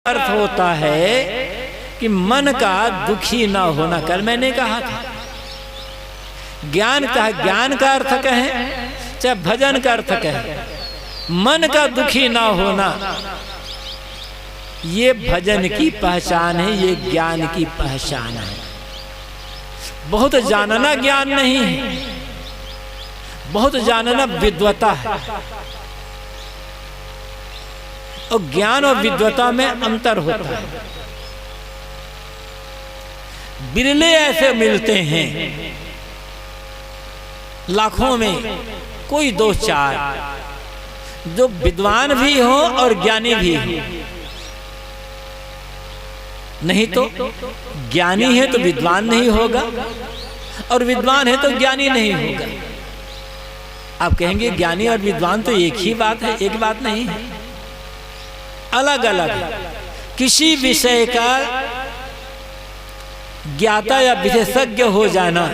अर्थ होता है कि मन का दुखी ना होना। कल मैंने कहा था ज्ञान का अर्थ कहें चाहे भजन का अर्थ कहें, मन का दुखी ना होना ये भजन की पहचान है, ये ज्ञान की पहचान है। बहुत जानना ज्ञान नहीं है, बहुत जानना विद्वता है। और ज्ञान और विद्वता में अंतर होता है। बिरले ऐसे मिलते हैं लाखों में कोई दो चार जो विद्वान भी हो और ज्ञानी भी हो। नहीं तो ज्ञानी है तो विद्वान नहीं होगा और विद्वान है तो ज्ञानी नहीं होगा। आप कहेंगे ज्ञानी और विद्वान तो एक ही बात है, एक बात नहीं है, अलग अलग है। किसी विषय का ज्ञाता या विशेषज्ञ हो जाना,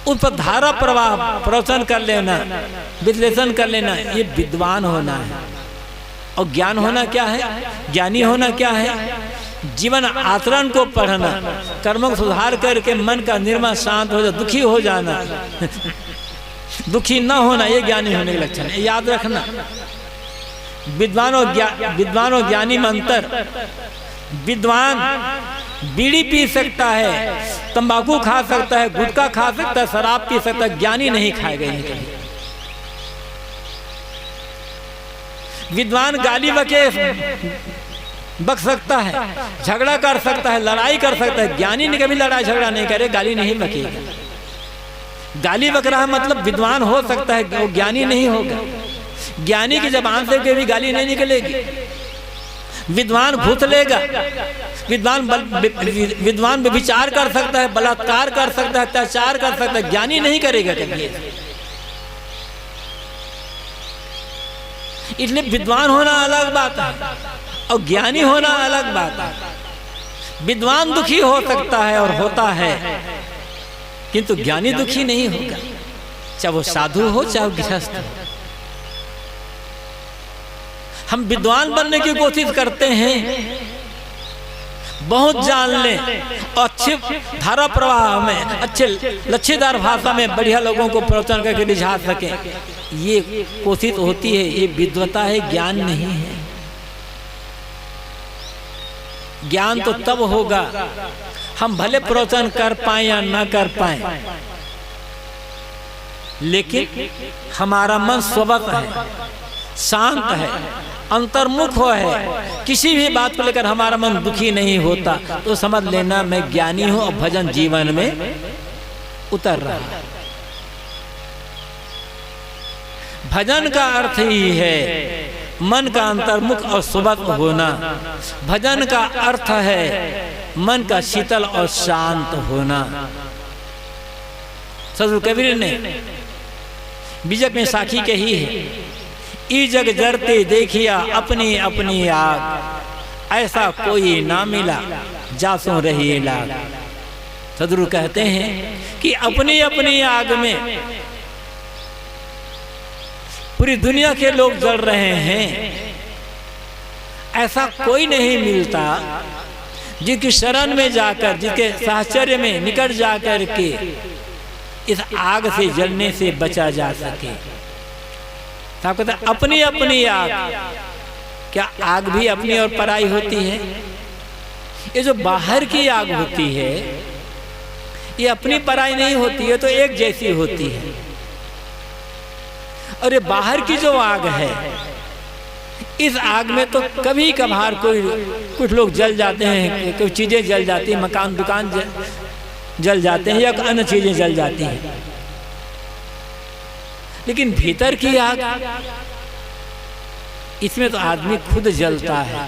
उस पर धारा प्रवाह प्रवचन कर लेना, विश्लेषण कर लेना, ये विद्वान होना है। और ज्ञान होना क्या है, ज्ञानी होना क्या है? जीवन आचरण को पढ़ना, कर्मों को सुधार करके मन का निर्मल शांत हो जाए, दुखी हो जाना दुखी न होना, ये ज्ञानी होने के लक्षण है। याद रखना, विद्वान और ज्ञानी में अंतर। विद्वान बीड़ी पी सकता है, तंबाकू खा सकता है, गुटखा खा सकता है, शराब पी सकता है, ज्ञानी नहीं खाएगा ये कभी। विद्वान गाली बक सकता है, झगड़ा कर सकता है, लड़ाई कर सकता है, ज्ञानी ने कभी लड़ाई झगड़ा नहीं करे, गाली नहीं बकेगा। गाली बक रहा मतलब विद्वान हो सकता है, वो ज्ञानी नहीं होगा। ज्ञानी की जबान से कभी गाली नहीं निकलेगी। विद्वान घूस लेगा, विद्वान विचार कर सकता है, बलात्कार कर सकता है, अत्याचार कर सकता है, ज्ञानी नहीं करेगा कभी। इसलिए विद्वान होना अलग बात है और ज्ञानी होना अलग बात है। विद्वान दुखी हो सकता है और होता है, किंतु ज्ञानी दुखी नहीं होगा, चाहे वो साधु हो चाहे वो गृहस्थ हो। हम विद्वान बनने की कोशिश करते हैं, बहुत जान लें और अच्छे धारा प्रवाह में, अच्छे लच्छेदार भाषा में बढ़िया लोगों को प्रवचन करके रिझा सके, ये कोशिश होती है। ये विद्वता है, ज्ञान नहीं है। ज्ञान तो तब होगा हम भले प्रवचन कर पाए या ना कर पाए, लेकिन हमारा मन स्वगत है, शांत है, अंतर्मुख है, किसी भी बात को लेकर हमारा मन दुखी नहीं होता, तो समझ लेना मैं ज्ञानी हूं और भजन जीवन में उतर रहा है। भजन का अर्थ ही है मन का अंतर्मुख और सुबक होना। भजन का अर्थ है मन का शीतल और शांत होना। सदगुरु कबीर ने बीजक में साखी कही है, ई जग जरते देखिया अपनी अपनी आग, ऐसा कोई ना मिला जासों रही लाग। सदगुरु कहते हैं कि अपनी अपनी आग में पूरी दुनिया के लोग जल रहे हैं, ऐसा कोई नहीं मिलता जिसकी शरण में जाकर, जिसके साहचर्य में निकट जाकर के इस आग से जलने से बचा जा सके। साहब कहते अपनी अपनी आग, क्या आग भी अपनी और पराई होती है? ये जो बाहर की आग होती है ये अपनी पराई नहीं होती है, तो एक जैसी होती है। और ये बाहर की जो आग है, इस आग में तो कभी कभार कुछ लोग जल जाते हैं, कुछ चीजें जल जाती हैं, मकान दुकान जल जाते हैं या अन्य चीजें जल जाती हैं, लेकिन भीतर की आग, इसमें तो आदमी खुद जलता है।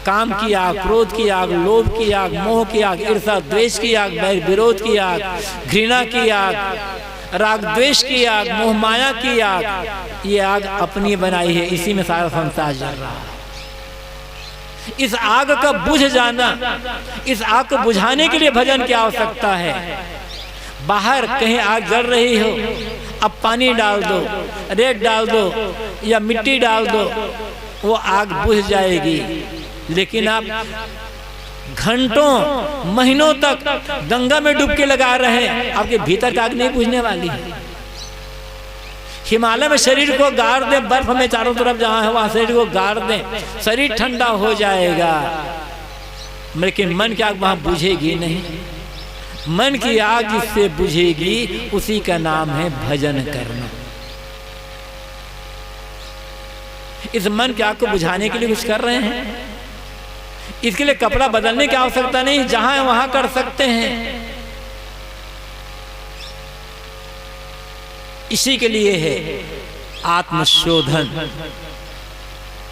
काम की आग, क्रोध की आग, लोभ की आग, मोह की आग, ईर्ष्या द्वेष की आग, बैर विरोध की आग, घृणा की आग, राग द्वेष की आग, मोह माया की आग, ये आग अपनी बनाई है, इसी में सारा संसार जल रहा है। इस आग का बुझ जाना, इस आग को बुझाने के लिए भजन की आवश्यकता है। बाहर कहीं आग जल रही हो, अब पानी डाल दो, रेत डाल दो या मिट्टी डाल दो, वो आग बुझ जाएगी। लेकिन आप घंटों महीनों तक गंगा में डुबकी लगा रहे हैं, आपके भीतर का आग नहीं बुझने वाली। हिमालय में शरीर को गाड़ दें, बर्फ में चारों तरफ जहां है वहां शरीर को गाड़ दें, शरीर ठंडा हो जाएगा, लेकिन मन की आग वहां बुझेगी नहीं। मन की आग जिससे बुझेगी उसी का नाम है भजन करना। इस मन की आग को बुझाने के लिए कुछ कर रहे हैं, इसके लिए कपड़ा बदलने की आवश्यकता नहीं, जहां है वहां कर सकते हैं। इसी के लिए है आत्मशोधन,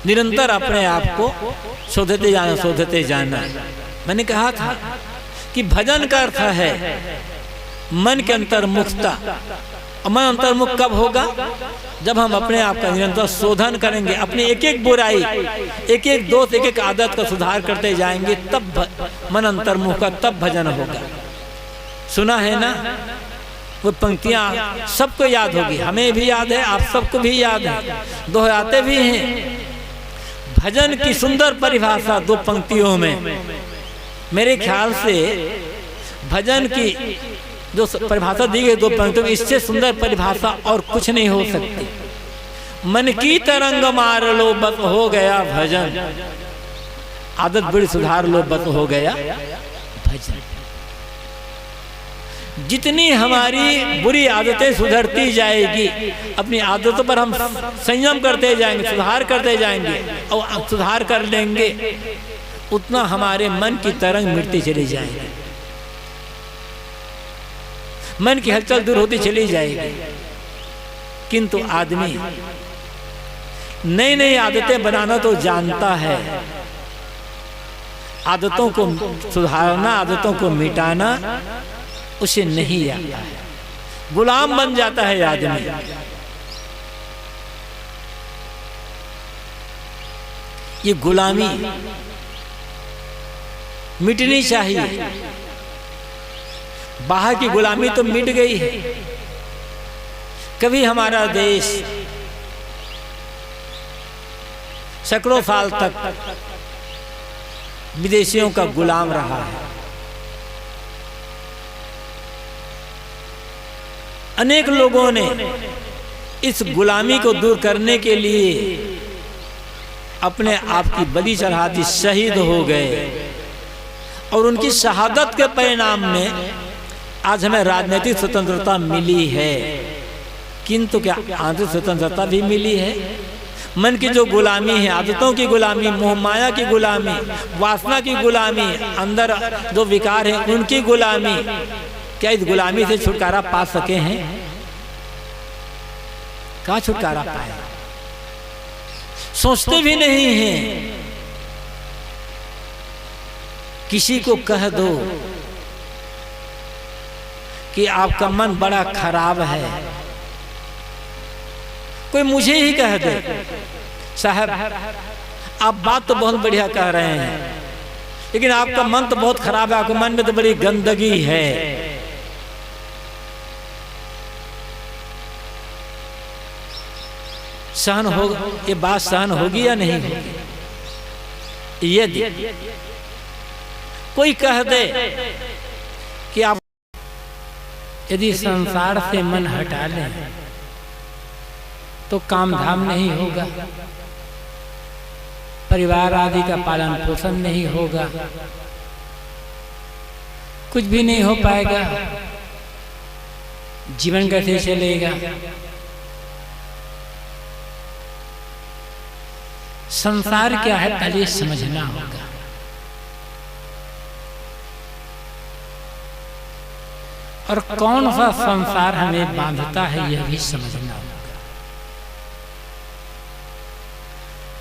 निरंतर अपने आप को शोधते जाना। मैंने कहा था कि भजन का अर्थ है मन के अंतर्मुखता। मन अंतर्मुख कब होगा? जब हम अपने आप का निरंतर शोधन करेंगे, अपनी एक एक बुराई, एक एक दोष, एक एक आदत का सुधार करते जाएंगे, तब मन अंतर्मुख का, तब भजन होगा। सुना है ना वो पंक्तियां, सबको याद होगी, हमें भी याद है, आप सबको भी याद है, दोहराते भी हैं। भजन की सुंदर परिभाषा दो पंक्तियों में, मेरे ख्याल से भजन की जो परिभाषा दी गई दो पंक्तियों में, इससे सुंदर परिभाषा और कुछ नहीं हो सकती। मन की तरंग मार लो बस हो गया भजन, आदत बड़ी सुधार लो बस हो गया भजन। जितनी हमारी बुरी आदतें सुधरती जाएगी, अपनी आदतों पर हम संयम करते जाएंगे, सुधार करते जाएंगे और सुधार कर लेंगे, उतना हमारे मन की तरंग मिटती चली जाएगी, मन की हलचल दूर होती चली जाएगी। किंतु आदमी नई नई आदतें बनाना तो जानता है, आदतों को सुधारना, आदतों को मिटाना उसे नहीं आता है, गुलाम बन जाता है आदमी। ये गुलामी मिटनी चाहिए। बाहर की गुलामी तो मिट गई है। कभी हमारा देश सैकड़ों साल तक विदेशियों का गुलाम रहा है। अनेक लोगों ने इस गुलामी को दूर करने के लिए अपने आप की बलि चढ़ा दी, शहीद हो गए, और उनकी शहादत के परिणाम में आज हमें राजनीतिक स्वतंत्रता मिली है। किंतु क्या आंतरिक स्वतंत्रता भी मिली है? मन की जो गुलामी है, आदतों की गुलामी, मोह माया की गुलामी, वासना की गुलामी, अंदर जो विकार है उनकी गुलामी, क्या इस गुलामी से छुटकारा पा सके हैं? कहाँ छुटकारा पाए? सोचते भी नहीं हैं। किसी को कह दो कि आपका मन बड़ा खराब है, कोई मुझे ही कह दे, साहब आप बात तो बहुत बढ़िया कह रहे हैं, लेकिन आपका मन तो बहुत खराब है, आपके मन में तो बड़ी गंदगी है। सहन हो, ये बात सहन होगी या नहीं होगी? यदि कोई कह दे कि आप यदि संसार से मन हटा लें तो काम धाम नहीं होगा, परिवार आदि का पालन पोषण नहीं होगा, कुछ भी नहीं हो पाएगा, जीवन कैसे चलेगा? संसार क्या है पहले समझना होगा। और कौन सा संसार हमें बांधता है यह भी समझना होगा।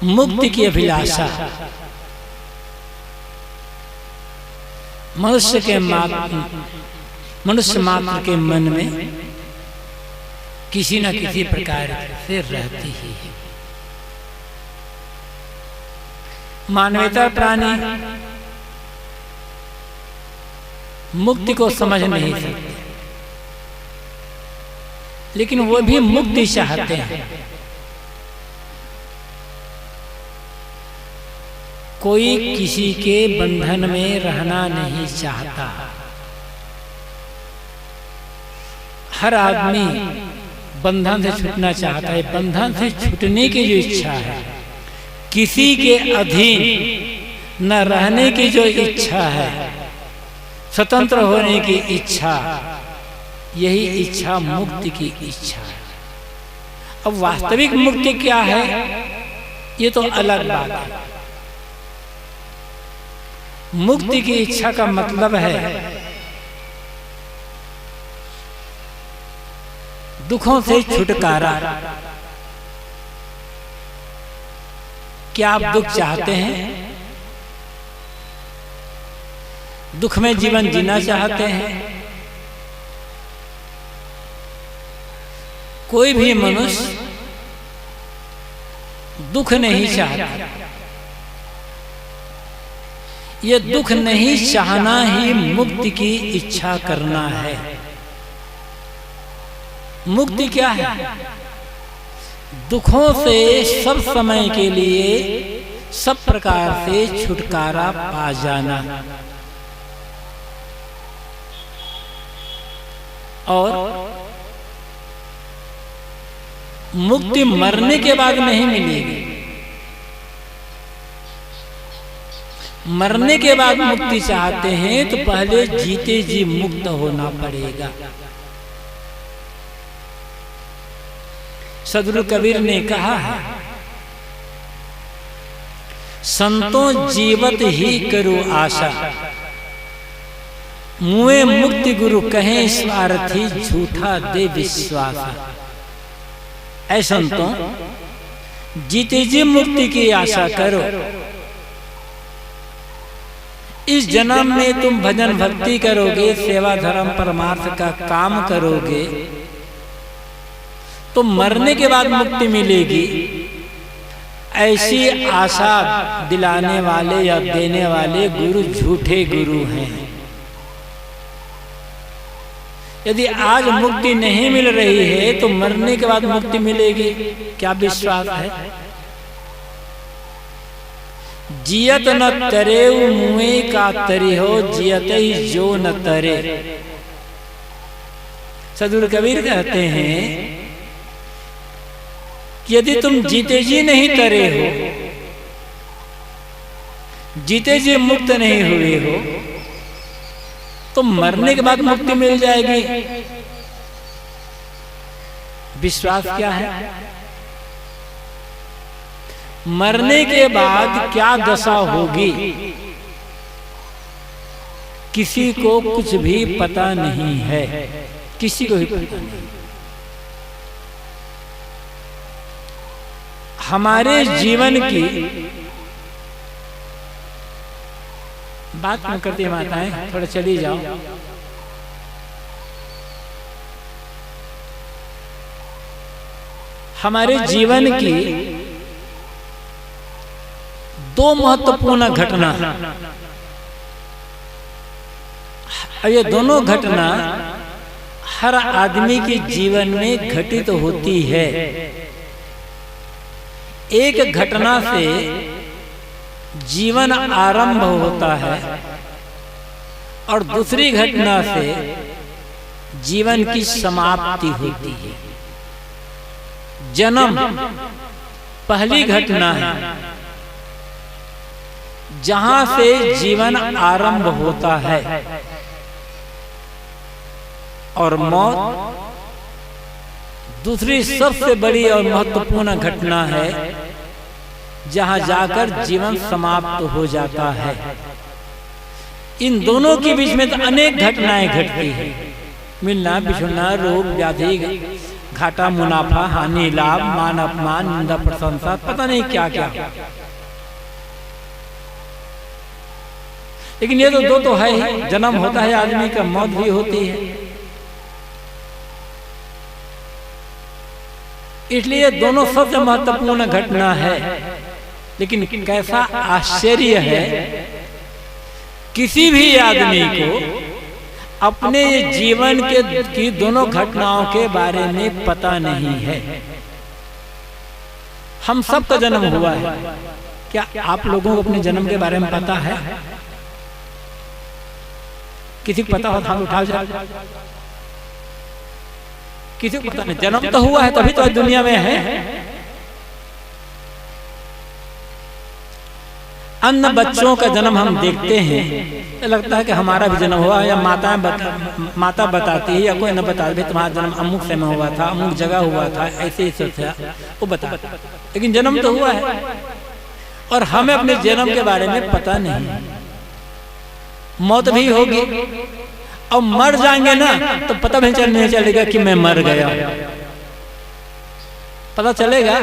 मुक्ति की अभिलाषा मनुष्य मात्र के मन में किसी न किसी प्रकार से रहती ही है। मानवता प्राणी मुक्ति को समझ नहीं सकते, लेकिन वो भी मुक्ति चाहते हैं। कोई किसी के बंधन में रहना नहीं चाहता। हर आदमी बंधन से छूटना चाहता है। बंधन से छूटने की जो इच्छा है, किसी के अधीन न रहने की जो इच्छा है, स्वतंत्र होने की इच्छा, यही इच्छा मुक्ति की इच्छा है। अब वास्तविक मुक्ति क्या है, ये तो अलग बात है। मुक्ति की इच्छा का मतलब है दुखों से छुटकारा। क्या आप दुख चाहते हैं? दुख में जीवन जीना चाहते हैं? कोई भी मनुष्य दुख नहीं चाहता। ये दुख नहीं चाहना ही मुक्ति की इच्छा करना है। मुक्ति क्या है? दुखों से सब समय के लिए सब प्रकार से छुटकारा पा जाना। और मुक्ति मरने के बाद नहीं मिलेगी। मरने के बाद मुक्ति चाहते हैं तो पहले जीते जी मुक्त होना पड़ेगा। सदगुरु कबीर ने कहा है, संतों जीवत ही करो आशा, मुए मुक्ति गुरु कहें स्वार्थी झूठा दे विश्वास। ऐ संतों, जीते जी मुक्ति की आशा करो। इस जन्म में तुम भजन भक्ति करोगे, सेवा धर्म परमार्थ का काम करोगे, तो मरने के बाद मुक्ति मिलेगी। ऐसी आशा दिलाने वाले या देने वाले गुरु झूठे गुरु हैं। यदि आज मुक्ति नहीं मिल रही है तो मरने के बाद मुक्ति मिलेगी, क्या विश्वास है? जियत न तरे मुए का तरी हो, जियत ही जो न तरे। सदगुरु कबीर कहते हैं कि यदि तुम जीते जी नहीं तरे हो, जीते जी मुक्त नहीं हुए हो, तो मरने के बाद मुक्ति मिल जाएगी। विश्वास क्या है? मरने के बाद क्या दशा होगी, किसी को कुछ भी पता नहीं है। किसी को भी पता नहीं। हमारे जीवन की बात न करती माताएं, थोड़ा चली जाओ। हमारे जीवन की दो महत्वपूर्ण घटना, ये दोनों घटना हर आदमी के जीवन में घटित होती है। एक घटना से जीवन आरंभ होता है और दूसरी घटना से जीवन की समाप्ति होती है। जन्म पहली घटना है जहां से जीवन आरंभ होता है, और मौत दूसरी सबसे बड़ी और महत्वपूर्ण घटना है जहां जाकर जीवन समाप्त हो जाता है। इन दोनों के बीच में तो अनेक घटनाएं घटती हैं। मिलना, बिछुड़ना, रोग व्याधि, घाटा मुनाफा, हानि लाभ, मान अपमान, निंदा प्रशंसा, पता नहीं क्या क्या। लेकिन ये तो दो तो है ही। जन्म होता है आदमी का, मौत भी होती है। इसलिए दोनों सबसे महत्वपूर्ण घटना है। लेकिन कैसा आश्चर्य है, किसी भी आदमी को अपने जीवन की दोनों घटनाओं के बारे में पता नहीं है। हम सबका जन्म हुआ है, क्या आप लोगों को अपने जन्म के बारे में पता है? किसी को पता हो हाथ उठा जाए। किसी को पता नहीं। जन्म तो हुआ है तभी तो आज दुनिया में है। अन्य बच्चों का जन्म हम देखते हैं, लगता है कि हमारा भी जन्म हुआ, या माता बताती है या कोई न बता दे तुम्हारा जन्म अमुक समय हुआ था, अमुक जगह हुआ था, ऐसे ही था, वो बता। लेकिन जन्म तो हुआ है और हमें अपने जन्म के बारे में पता नहीं। मौत भी होगी और मर जाएंगे ना तो पता भी नहीं चलेगा कि मैं मर गया। पता चलेगा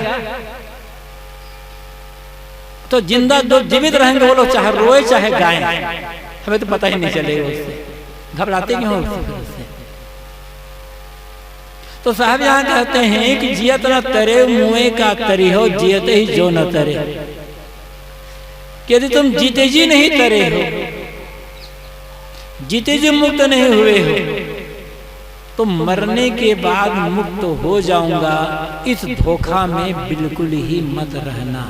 तो जिंदा जो जीवित रहेंगे वो लोग चाहे रोए चाहे गाएं, हमें तो पता ही नहीं चलेगा उससे। घबराते क्यों उससे? तो साहब यहाँ कहते हैं कि जियत न तरे मुए का तरी हो, जियते ही जो न तरे। यदि तुम जीते जी नहीं तरे हो, जीते जी मुक्त नहीं हुए हो, तो मरने के बाद मुक्त हो जाऊंगा, इस धोखा में बिल्कुल ही मत रहना।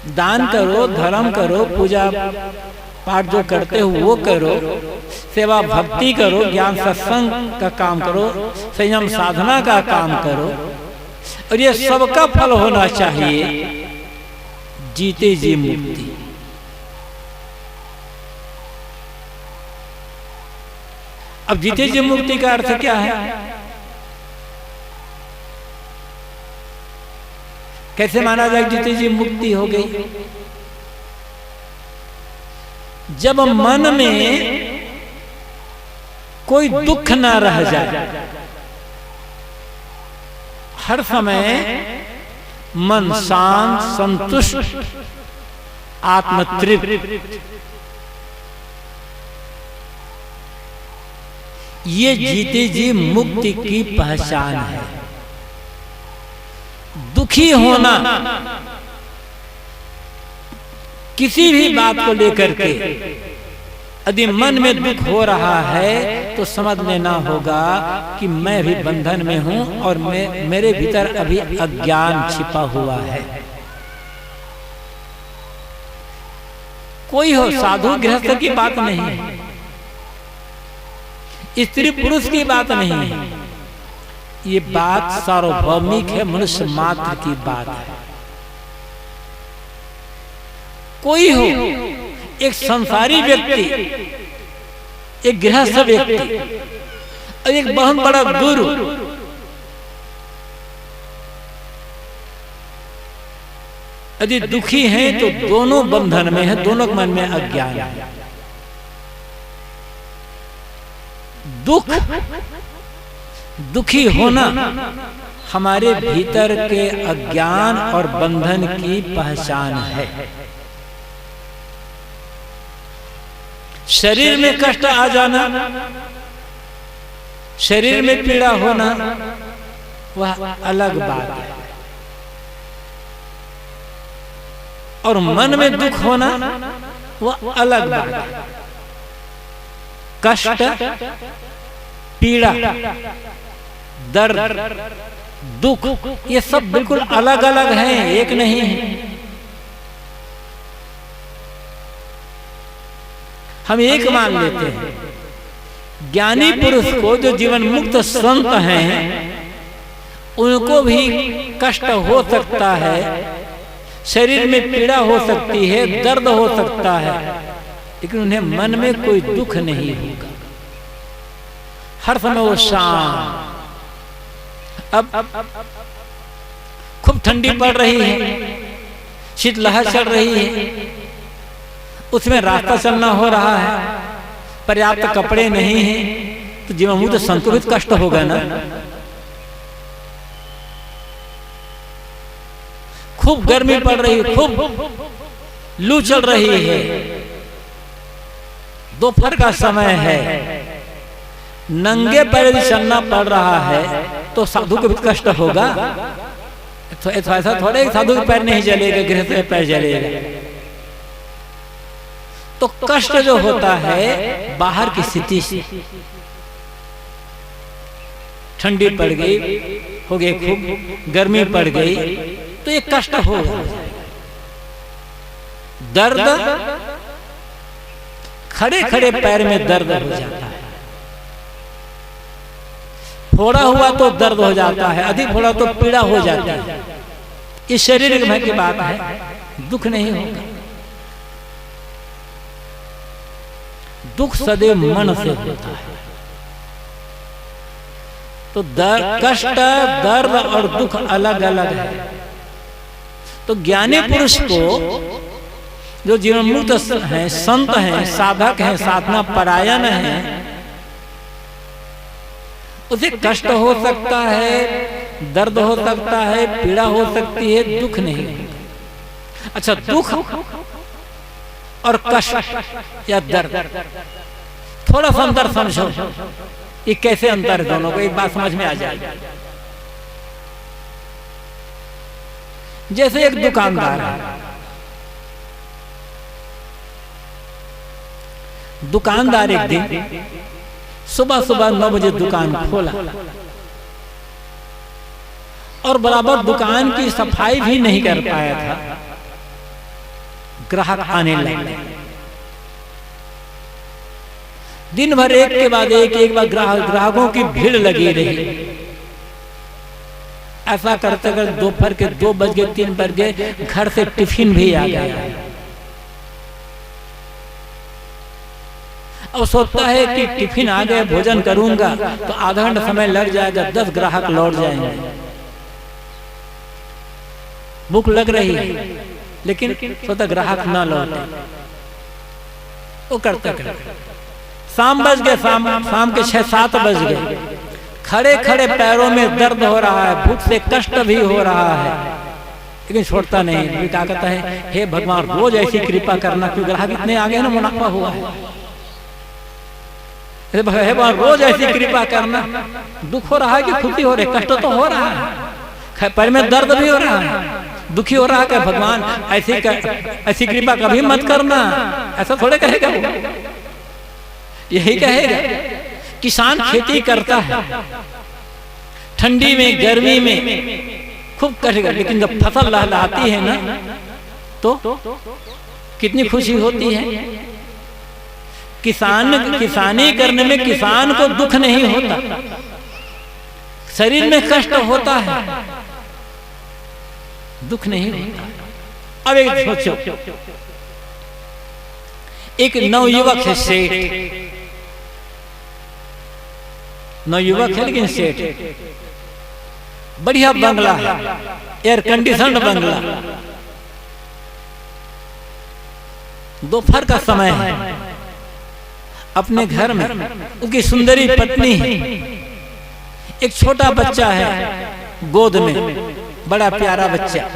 दान करो, धर्म करो, पूजा पाठ जो करते हो वो करो, सेवा भक्ति करो, ज्ञान सत्संग का काम करो, संयम साधना का काम करो, और ये सबका फल होना चाहिए जीते जी मुक्ति। अब जीते जी मुक्ति का अर्थ क्या है? कैसे माना जाए जीते जी मुक्ति हो गई? जब मन में कोई दुख ना रह जाए, हर समय मन शांत, संतुष्ट, आत्मतृप्त, ये जीते जी मुक्ति की पहचान है। दुखी होना किसी भी बात को लेकर के, यदि मन में दुख हो रहा है तो समझ लेना होगा कि मैं भी बंधन में हूं और मेरे भीतर अभी अज्ञान छिपा हुआ है। कोई हो, साधु गृहस्थ की बात नहीं है, स्त्री पुरुष की बात नहीं है, ये बात सार्वभौमिक है, मनुष्य मात्र की बात है। कोई हो, एक संसारी व्यक्ति, एक गृहस्थ व्यक्ति और एक बहुत बड़ा गुरु, यदि दुखी हैं तो दोनों बंधन में है, दोनों के मन में अज्ञान है। दुखी होना हमारे भीतर के अज्ञान और बंधन की पहचान है। शरीर में कष्ट आ जाना, शरीर में पीड़ा होना, वह अलग बात है, और मन में दुख होना वह अलग बात है। कष्ट, पीड़ा, दर्द, दुख, ये सब बिल्कुल अलग अलग हैं, एक नहीं है। हम एक मान लेते हैं। ज्ञानी पुरुष को, जो जीवन मुक्त संत हैं, उनको भी कष्ट हो सकता है, शरीर में पीड़ा हो सकती है, दर्द हो सकता है, लेकिन उन्हें मन में कोई दुख नहीं होगा। हर समय वो शांत। अब खूब ठंडी पड़ रही है, शीतलहर चल रही है, उसमें रास्ता चलना हो रहा है, पर्याप्त कपड़े नहीं हैं, तो जीवन मुक्त संतुलित कष्ट होगा ना। खूब गर्मी पड़ रही है, खूब लू चल रही है, दोपहर का समय है, नंगे पैर चलना पड़ रहा है, तो साधु को भी कष्ट होगा। तो ऐसा थोड़े साधु के पैर नहीं जलेगा, गृहस्थ के पैर जलेगा। तो कष्ट जो होता है बाहर की स्थिति से, ठंडी पड़ गई, हो गई खूब गर्मी पड़ गई, तो ये कष्ट होगा। दर्द खड़े खड़े पैर में दर्द हो जाता है, फोड़ा हुआ तो दर्द हो जाता है, अधिक फोड़ा तो पीड़ा हो जाती है। इस शरीर में की बात है, दुख नहीं होगा। दुख सदैव मन से होता है। तो कष्ट, दर्द और दुख अलग अलग है। तो ज्ञानी पुरुष को, जो जीवन मुक्त हैं, संत हैं, साधक हैं, साधना परायण हैं, उसे कष्ट हो सकता है, दर्द हो सकता है, पीड़ा हो सकती है, दुख नहीं होगा। अच्छा, दुख और कष्ट या दर्द, थोड़ा सा अंतर समझो, ये कैसे अंतर है दोनों को, एक बात समझ में आ जाए। जैसे एक दुकानदार है, दुकानदार एक दिन सुबह सुबह 9 बजे दुकान खोला और बराबर दुकान की सफाई भी नहीं कर पाया था, ग्राहक आने लगे। दिन भर एक के बाद एक बार ग्राहकों की भीड़ लगी रही। ऐसा करते करते दोपहर के 2 बज गए, 3 बज गए, घर से टिफिन भी आ गया। और सोचता है कि टिफिन आ गए, भोजन करूंगा तो आधा घंटा समय लग जाएगा, 10 ग्राहक लौट जाएंगे। भूख लग रही है, लेकिन सोचता ग्राहक ना लौटे। वो करते करते शाम बज गए, शाम के 6-7 बज गए। खड़े खड़े पैरों में दर्द हो रहा है, भूख से कष्ट भी हो रहा है, लेकिन छोड़ता नहीं। क्या कहता है, हे भगवान रोज ऐसी कृपा करना, क्योंकि ग्राहक इतने आगे ना, मुनाफा हुआ है। हे भगवान रोज ऐसी कृपा करना। दुख हो रहा है कि खुशी हो रही, कष्ट तो हो रहा है, पैर में दर्द भी हो रहा है, दुखी हो रहा है कि भगवान ऐसी कृपा कभी मत करना। ऐसा थोड़े कहेगा वो, यही कहेगा। किसान खेती करता है, ठंडी में गर्मी में खूब करेगा, लेकिन जब फसल लहलहाती है ना, तो कितनी खुशी होती है। किसानी करने में किसान को दुख नहीं होता, शरीर में कष्ट होता है, दुख नहीं होता। अब एक सोचो, एक नवयुवक है, सेठ, नवयुवक है लेकिन सेठ, बढ़िया बंगला है, एयर कंडीशनड बंगला, दोपहर का समय है, अपने घर में उसकी सुंदरी पत्नी है, एक छोटा बच्चा है गोद में, बड़ा प्यारा बच्चा।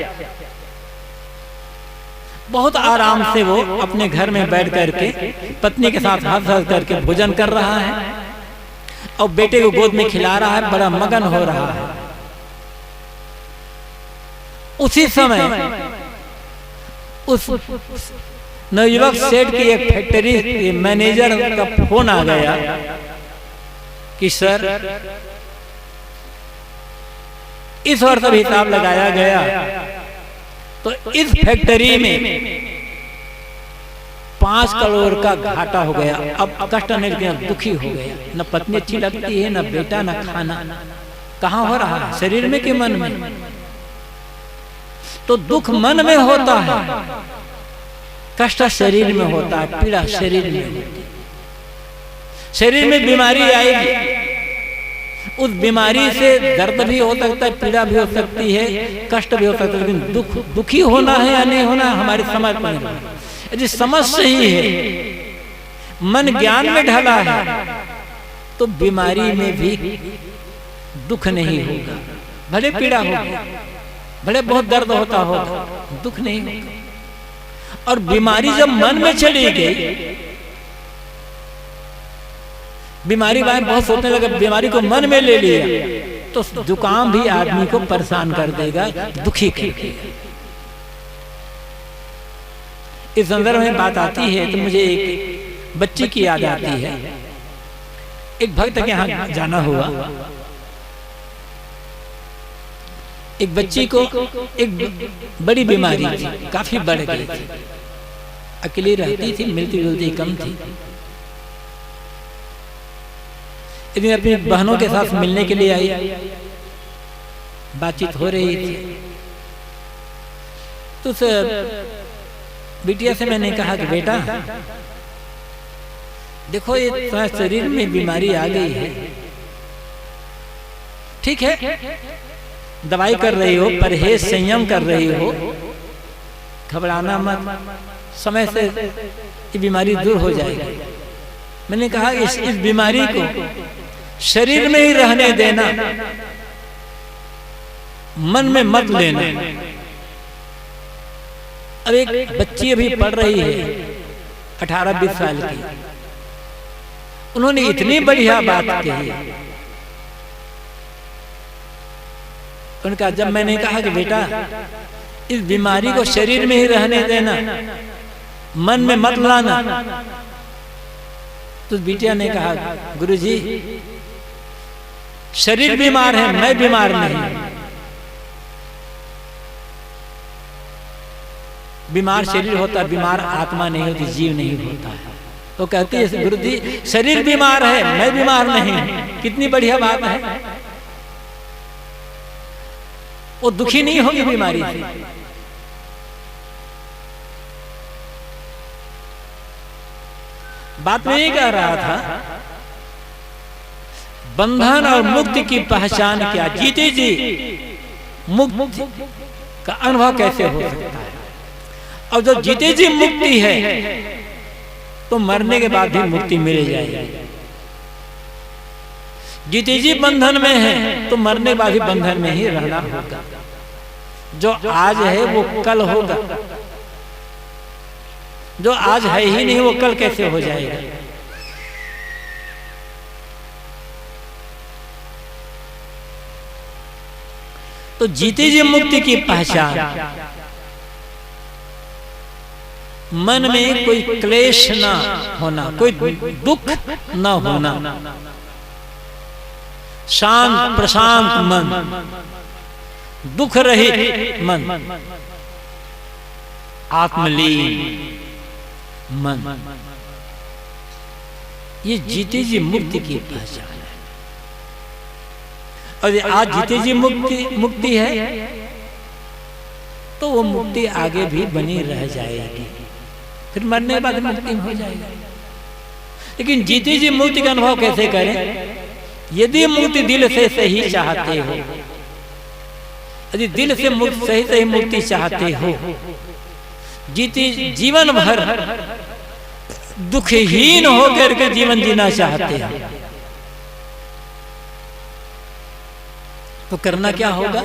बहुत आराम से वो अपने घर में बैठ करके पत्नी के साथ हाथ हाथ करके भोजन कर रहा है और बेटे को गोद में खिला रहा है, बड़ा मगन हो रहा है। उसी समय उस नवयुवक सेठ की एक फैक्ट्री मैनेजर का फोन आ गया कि सर इस वर्ष अब हिसाब लगाया गया तो इस फैक्ट्री में 5 करोड़ का घाटा हो गया। अब कष्ट नहीं किया, दुखी हो गया, न पत्नी अच्छी लगती है, न बेटा, न खाना। कहाँ हो रहा है, शरीर में कि मन में? तो दुख मन में होता है, कष्ट शरीर में होता है, पीड़ा शरीर में होती है। शरीर में बीमारी आएगी, उस बीमारी से दर्द भी हो सकता है, पीड़ा भी हो सकती है, कष्ट भी हो सकता है, लेकिन दुखी होना है या नहीं होना हमारे समझ में नहीं। यदि समझ सही है, मन ज्ञान में ढला है, तो बीमारी में भी दुख नहीं होगा। भले पीड़ा होगा, भले बहुत दर्द होता होगा, दुख नहीं होगा। और बीमारी जब मन में चली गई, बीमारी वाले बहुत सोचने लगे, बीमारी को मन में ले लिया तो जुकाम भी आदमी को परेशान कर देगा, दुखी कर देगा। इस संदर्भ में बात आती है तो मुझे एक बच्ची की याद आती है। एक भक्त के यहाँ जाना हुआ, एक बच्ची को एक बड़ी बीमारी थी, काफी बढ़ गई थी, अकेली रहती थी, मिलती जुलती कम थी। इतनी अपनी बहनों के साथ मिलने के लिए आई, बातचीत हो रही थी। तो उस बिटिया से मैंने कहा कि बेटा देखो ये तुम्हारे शरीर में बीमारी आ गई है, ठीक है, दवाई कर रही हो, परहेज संयम कर रही हो, घबराना मत, समय से ये बीमारी दूर हो जाएगी। मैंने कहा इस बीमारी को शरीर में ही रहने देना, मन में मत लेना। अब एक बच्ची अभी पढ़ रही है 18-20 साल की, उन्होंने इतनी बढ़िया बात कही। उनका जब मैंने कहा कि बेटा इस बीमारी को शरीर में ही रहने देना, मन में मत लाना, तो बिटिया ने कहा गुरुजी शरीर बीमार है, मैं बीमार नहीं। बीमार शरीर होता, बीमार आत्मा नहीं होती, जीव नहीं होता है। तो कहती है गुरुजी शरीर बीमार है, मैं बीमार नहीं। कितनी बढ़िया बात है, वो दुखी नहीं होगी बीमारी से। बात में ये कह रहा था, बंधन और मुक्ति की पहचान क्या? जीते जी मुक्ति का अनुभव कैसे हो सकता है? और जब जीते जी मुक्ति है तो मरने के बाद भी मुक्ति मिल जाएगी। जीते जी बंधन में है तो मरने के बाद भी बंधन में ही रहना होगा। जो आज है वो कल होगा, जो आज है ही नहीं वो कल कैसे हो जाएगा? तो जीते जी मुक्ति की पहचान, मन में कोई क्लेश ना होना, कोई दुख ना होना, शांत प्रशांत मन, दुख रहित मन, आत्मलीन मन, ये जीते जी मुक्ति की पहचान है। और आज जीते जी मुक्ति है तो वो मुक्ति आगे भी बनी रह जाएगी, फिर मरने के बाद मुक्ति हो जाएगी। लेकिन जीते जी मुक्ति का अनुभव कैसे करें? यदि मुक्ति दिल से सही चाहते हो, यदि दिल से सही मुक्ति चाहते हो, जीते जीवन भर दुखहीन होकर के जीवन जीना चाहते हो, तो करना क्या होगा?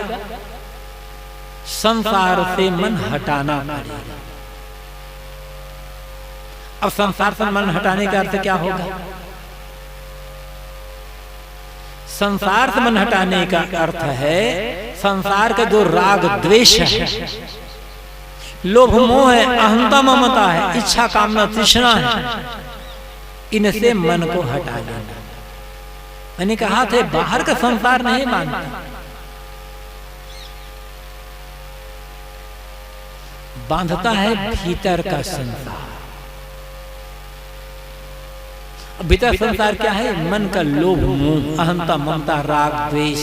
संसार से मन हटाना पड़ेगा। अब संसार से मन हटाने का अर्थ क्या होगा? संसार से मन हटाने का अर्थ है संसार का जो राग द्वेष है, लोभ मोह है, अहंता ममता है, इच्छा कामना तृष्णा है, इनसे मन को हटा देना। मैंने कहा था बाहर का संसार नहीं मानता, बांधता है भीतर का संसार। भीतर संसार क्या है? मन का लोभ मोह, अहंता ममता, राग द्वेष,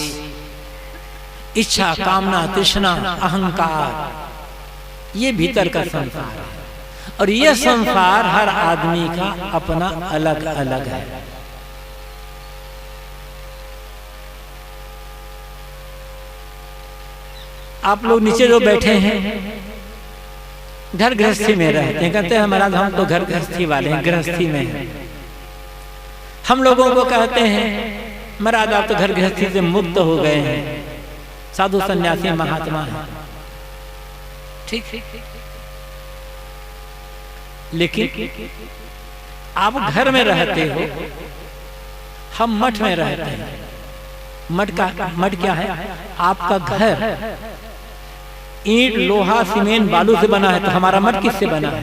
इच्छा कामना तृष्णा, अहंकार, ये भीतर का संसार है। और यह संसार हर आदमी का अपना अलग अलग है। आप लोग नीचे जो बैठे हैं घर गृहस्थी में रहते हैं, कहते हैं महाराज हम तो घर गृहस्थी वाले हैं, गृहस्थी में हैं। हम लोगों को कहते हैं महाराज आप तो घर गृहस्थी से मुक्त हो गए हैं, साधु सन्यासी महात्मा है। ठीक, लेकिन आप घर में रहते हो, हम मठ में रहते हैं। मठ क्या है? आपका घर ईंट लोहा सीमेंट बालू से बना है, तो हमारा मठ किससे बना है?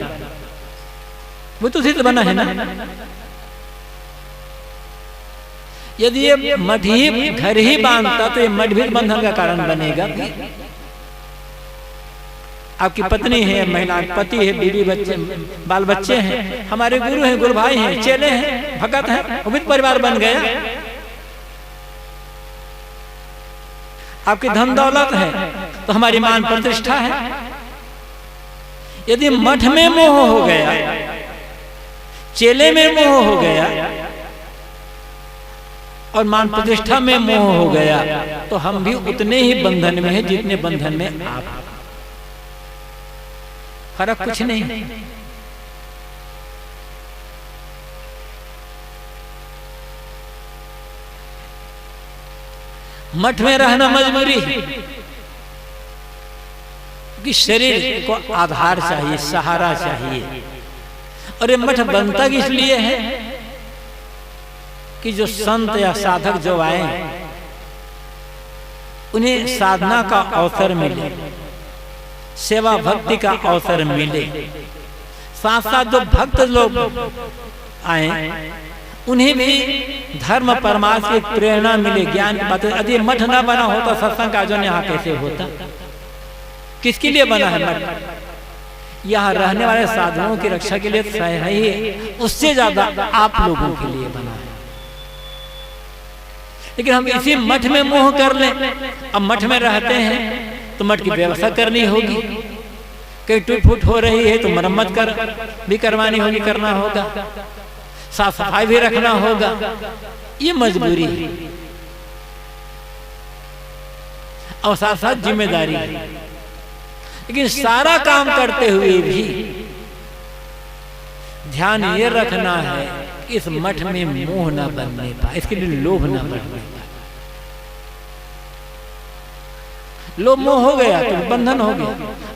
वो तो उसी से बना है ना। यदि ये मठ ही घर ही बांधता तो ये मठ भी बंधन का कारण बनेगा। आपकी पत्नी है, महिला पति है, बीवी बच्चे बाल बच्चे हैं, हमारे गुरु हैं, गुरु भाई हैं, चेले हैं, भगत हैं, वो भी परिवार बन गया। आपकी धन दौलत है तो हमारी मान प्रतिष्ठा है। यदि मठ में मोह हो गया, चेले में मोह हो गया और मान प्रतिष्ठा में मोह हो गया तो हम भी उतने ही बंधन में हैं जितने बंधन में आप। फर्क कुछ नहीं। मठ में रहना मजबूरी, कि शरीर को आधार चाहिए, सहारा चाहिए। और ये मठ बनता इसलिए है कि जो संत या साधक जो आए उन्हें साधना का अवसर मिले, सेवा भक्ति का अवसर मिले। साथ साथ जो भक्त लोग आए उन्हें भी धर्म परमार्थ की प्रेरणा मिले, ज्ञान की बातें। यदि मठ ना बना होता सत्संग का आयोजन यहाँ कैसे होता? किसके लिए बना है मठ? यहाँ रहने वाले साधुओं की रक्षा के लिए सही है, उससे ज्यादा आप लोगों के लिए बना है। लेकिन हम इसी मठ में मोह कर लें। अब मठ में रहते हैं तो मठ की व्यवस्था करनी होगी, कहीं टूट फूट हो रही है तो मरम्मत भी करवानी होगी, करना होगा, साफ सफाई भी रखना होगा। ये मजबूरी है और साथ साथ जिम्मेदारी है। लेकिन सारा काम करते हुए भी ध्यान ये रखना है कि इस मठ में मोह न बनने पाए, इसके लिए लोभ न बनने पाए। लोभ मोह हो गया तो बंधन हो गया।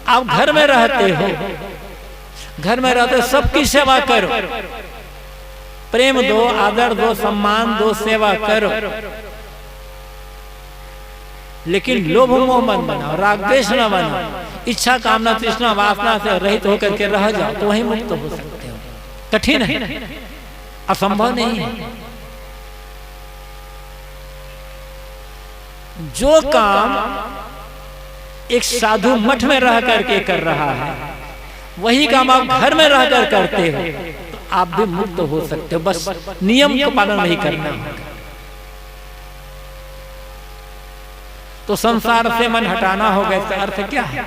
आप घर में रहते हो, घर में रहते सबकी सेवा करो, प्रेम दो, आदर दो, सम्मान दो, सेवा करो। लेकिन लोभ मोह मत बनाओ, राग द्वेष न बनाओ, इच्छा कामना तृष्णा वासना से रहित होकर के रह जाओ तो वही मुक्त हो सकते हो। कठिन है, असंभव नहीं है। जो काम एक साधु मठ में रह करके कर रहा है वही काम आप घर में रहकर करते हो तो आप भी मुक्त हो सकते हो। बस नियम का पालन नहीं करना होगा। तो संसार से मन हटाना होगा। इसका अर्थ क्या है?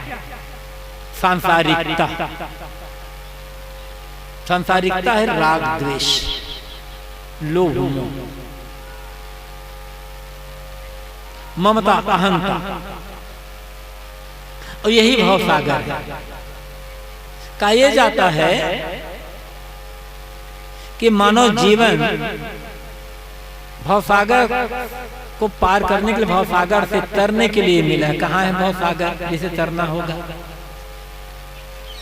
सांसारिकता। सांसारिकता है राग द्वेष, लोभ मोह, ममता, अहंता, और यही भव सागर है। कहा जाता है कि मानव जीवन भवसागर को पार करने के लिए, भवसागर से तरने के लिए मिला है। कहाँ है भवसागर जिसे तरना होगा?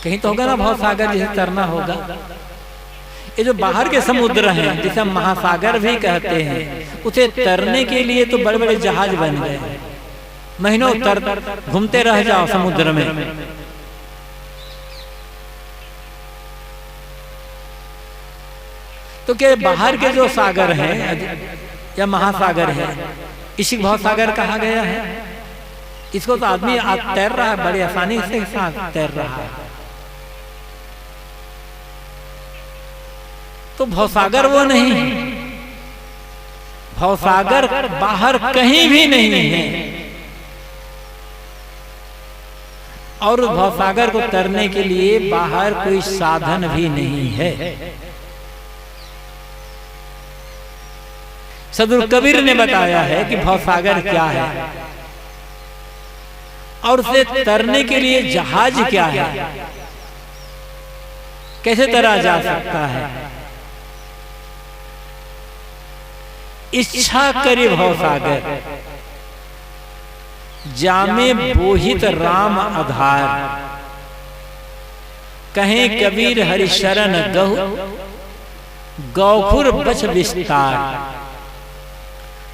कहीं तो होगा ना भवसागर जिसे तरना होगा। ये जो बाहर के समुद्र हैं जिसे हम महासागर भी कहते हैं, उसे तरने के लिए तो बड़े बड़े जहाज बन गए, महीनों घूमते रह जाओ समुद्र में। तो क्या बाहर के जो सागर हैं या महासागर है, इसी भवसागर कहा गया है? इसको तो आदमी तैर रहा है, बड़ी आसानी से साथ तैर रहा है। तो भवसागर वो नहीं है। भवसागर बाहर कहीं भी नहीं है और भवसागर को तरने के लिए बाहर कोई साधन भी नहीं है। सदगुरु कबीर ने बताया है कि भवसागर क्या है और उसे तरने के लिए जहाज क्या है, कैसे तरा जा सकता है। इच्छा करी भवसागर, जामे बोहित राम आधार। कहें कबीर हरि शरण गहु, गौखुर बच विस्तार।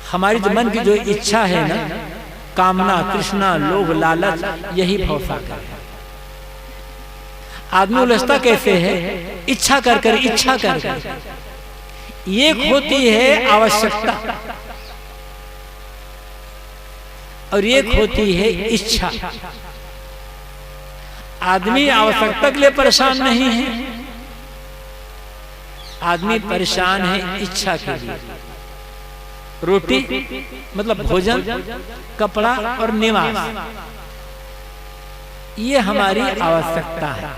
हमारी जो मन की जो इच्छा है ना, कामना, तृष्णा, लोभ, लालच, यही भवसागर है। आदमी उलझता कैसे है? इच्छा कर कर, इच्छा कर कर। एक होती है आवश्यकता और एक होती है इच्छा। आदमी आवश्यकता के लिए परेशान नहीं है, आदमी परेशान है इच्छा के लिए। रोटी मतलब भोजन, कपड़ा और निवास, ये हमारी आवश्यकता है।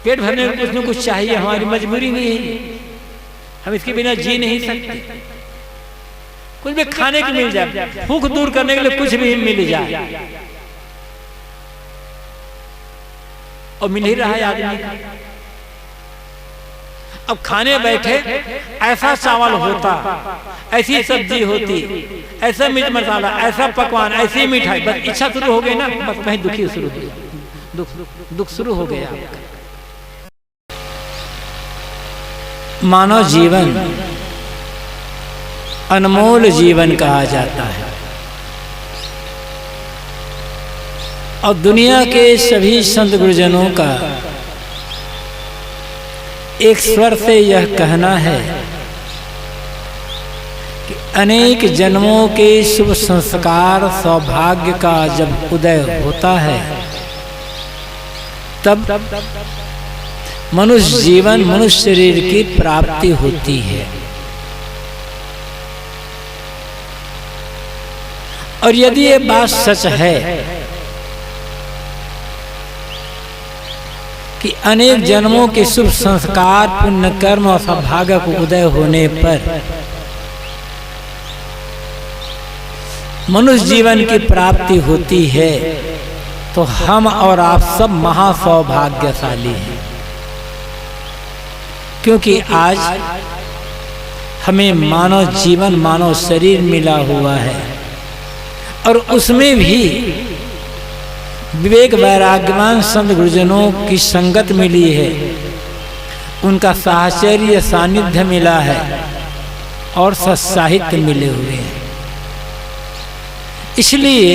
पेट भरने में कुछ न कुछ चाहिए, हमारी मजबूरी नहीं है, हम इसके बिना जी नहीं सकते। कुछ भी खाने को मिल जाए, भूख दूर करने के लिए कुछ भी मिल जाए, और मिल ही रहा है आदमी। अब खाने बैठे, ऐसा चावल होता, ऐसी सब्जी होती, ऐसा मिर्च मसाला, ऐसा पकवान, ऐसी मिठाई, बस इच्छा शुरू हो गई ना, बस वहीं दुखी शुरू हो गया, दुख शुरू हो गया। मानव जीवन अनमोल जीवन कहा जाता है, और दुनिया के सभी संत गुरुजनों का एक स्वर से यह कहना है कि अनेक जन्मों के शुभ संस्कार सौभाग्य का जब उदय होता है, तब मनुष्य जीवन, मनुष्य शरीर की प्राप्ति होती है। और यदि ये बात सच है कि अनेक जन्मों के शुभ संस्कार, पुण्य कर्म और सौभाग्य को उदय होने पर मनुष्य जीवन की प्राप्ति होती है, तो हम और आप सब महासौभाग्यशाली हैं। क्योंकि आज हमें मानव जीवन, मानव शरीर मिला हुआ है, और उसमें भी विवेक वैराग्यवान संत गुरुजनों की संगत मिली है, उनका साहचर्य सानिध्य मिला है, और सत्साहित्य मिले हुए हैं। इसलिए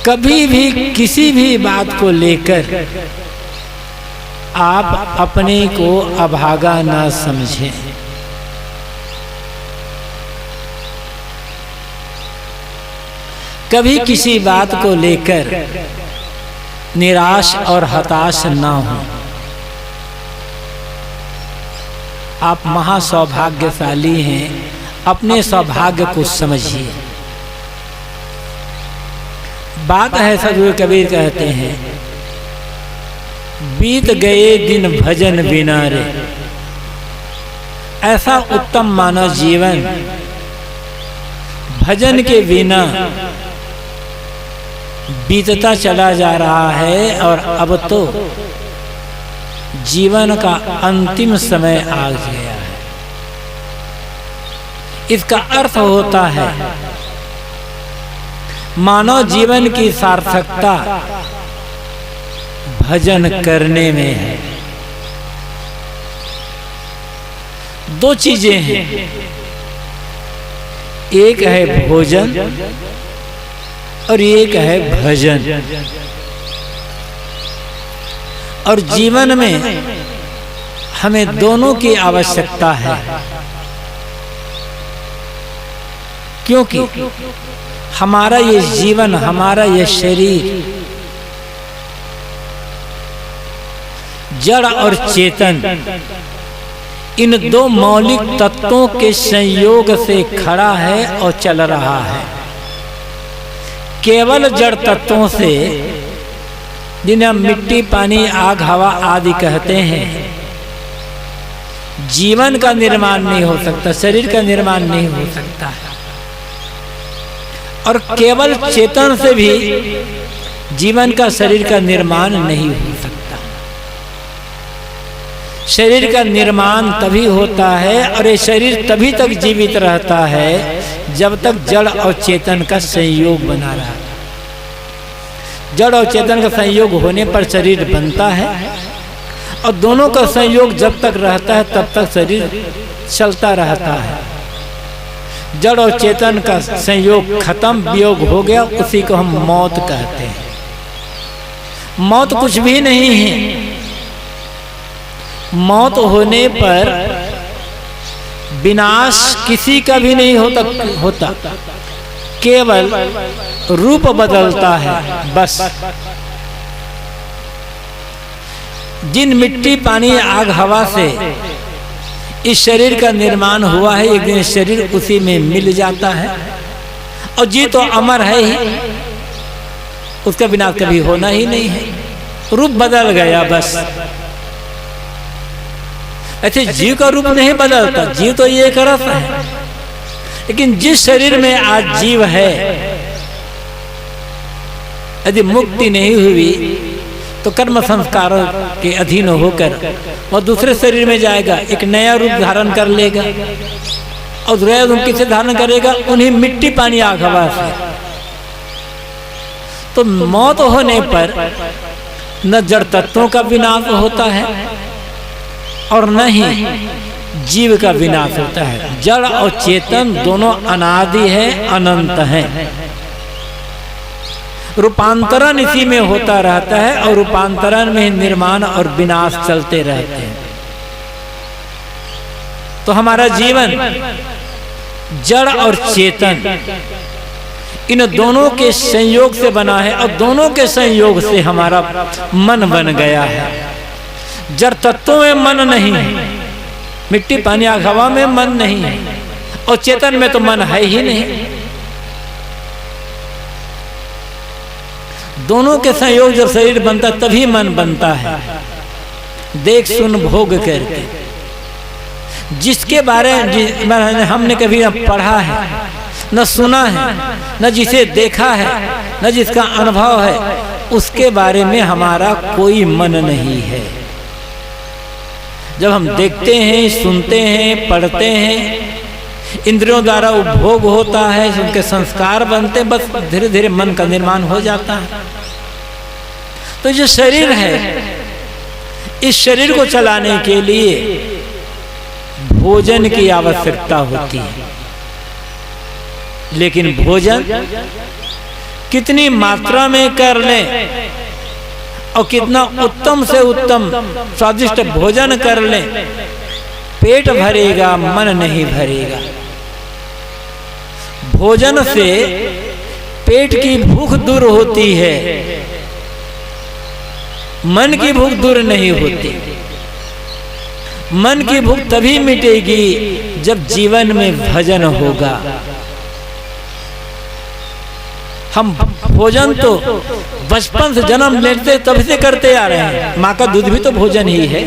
कभी भी किसी भी बात को लेकर आप अपने को अभागा ना समझें। कभी किसी बात को लेकर निराश और हताश ना हो। आप महासौभाग्यशाली हैं, अपने सौभाग्य को समझिए। बात है, सदगुरु कबीर कहते हैं, बीत गए दिन भजन बिना रे। ऐसा उत्तम मानव जीवन भजन के बिना बीतता चला जा रहा है, और अब तो जीवन का अंतिम समय आ गया है। इसका अर्थ होता है मानव जीवन की सार्थकता भजन करने में है। दो चीजें हैं, एक है भोजन और एक है भजन। और जीवन में हमें दोनों की आवश्यकता है, क्योंकि हमारा ये जीवन, हमारा ये शरीर जड़ और चेतन, इन दो मौलिक तत्वों के संयोग से खड़ा है और चल रहा है। केवल जड़ तत्वों से, जिन्हें मिट्टी, पानी, आग, हवा आदि कहते हैं, जीवन का निर्माण नहीं हो सकता, शरीर का निर्माण नहीं हो सकता है। और केवल चेतन से भी जीवन का, शरीर का निर्माण नहीं हो सकता। शरीर का निर्माण तभी होता है, और ये शरीर तभी तक जीवित रहता है जब तक जड़ और चेतन का संयोग बना रहा है। जड़ और चेतन का संयोग होने पर शरीर बनता है, और दोनों का संयोग जब तक रहता है तब तक शरीर चलता रहता है। जड़ और चेतन का संयोग खत्म, वियोग हो गया, उसी को हम मौत कहते हैं। मौत कुछ भी नहीं है। मौत होने पर विनाश किसी का भी नहीं होता, केवल रूप बदलता है बस। जिन मिट्टी, पानी, आग, हवा से इस शरीर का निर्माण हुआ है, एक दिन शरीर उसी में मिल जाता है। और जी तो अमर है ही, उसका विनाश कभी होना ही नहीं है, रूप बदल गया बस। ऐसे जीव का रूप नहीं बदलता, जीव तो ये एक रस है। लेकिन जिस शरीर में आज जीव है, यदि मुक्ति नहीं हुई तो कर्म संस्कारों के अधीन होकर वह दूसरे शरीर में जाएगा, एक नया रूप धारण कर लेगा। और नया रूप किसे धारण करेगा? उन्हीं मिट्टी, पानी, आग, हवा से। तो मौत होने पर न जड़ तत्वों का विनाश होता है और न ही जीव का विनाश होता है। जड़ और चेतन दोनों अनादि है, अनंत है। रूपांतरण इसी में होता रहता है और रूपांतरण में निर्माण और विनाश चलते रहते हैं। तो हमारा जीवन जड़ और चेतन इन दोनों के संयोग से बना है और दोनों के संयोग से हमारा मन बन गया है। जड़ तत्वों में मन नहीं है, मिट्टी, पानी, आग, हवा में मन नहीं है, और चेतन में तो मन है ही नहीं। दोनों के संयोग जब शरीर बनता तभी मन बनता है, देख सुन भोग करके। जिसके बारे में हमने कभी न पढ़ा है, न सुना है, न जिसे देखा है, न जिसका अनुभव है, उसके बारे में हमारा कोई मन नहीं है। जब हम देखते हैं, सुनते हैं, पढ़ते हैं, इंद्रियों द्वारा उपभोग होता है, उनके संस्कार बनते, बस धीरे धीरे मन का निर्माण हो जाता है। तो जो शरीर है, इस शरीर को चलाने के लिए भोजन की आवश्यकता होती है। लेकिन भोजन कितनी मात्रा में कर लें और कितना उत्तम से उत्तम स्वादिष्ट भोजन कर लें, पेट भरेगा, मन नहीं भरेगा। भोजन से पेट की भूख दूर होती है, मन की भूख दूर नहीं होती। मन की भूख तभी मिटेगी जब जीवन में भजन होगा। हम भोजन तो बचपन से जन्म लेते तब से करते आ रहे हैं। माँ का दूध भी तो भोजन ही है,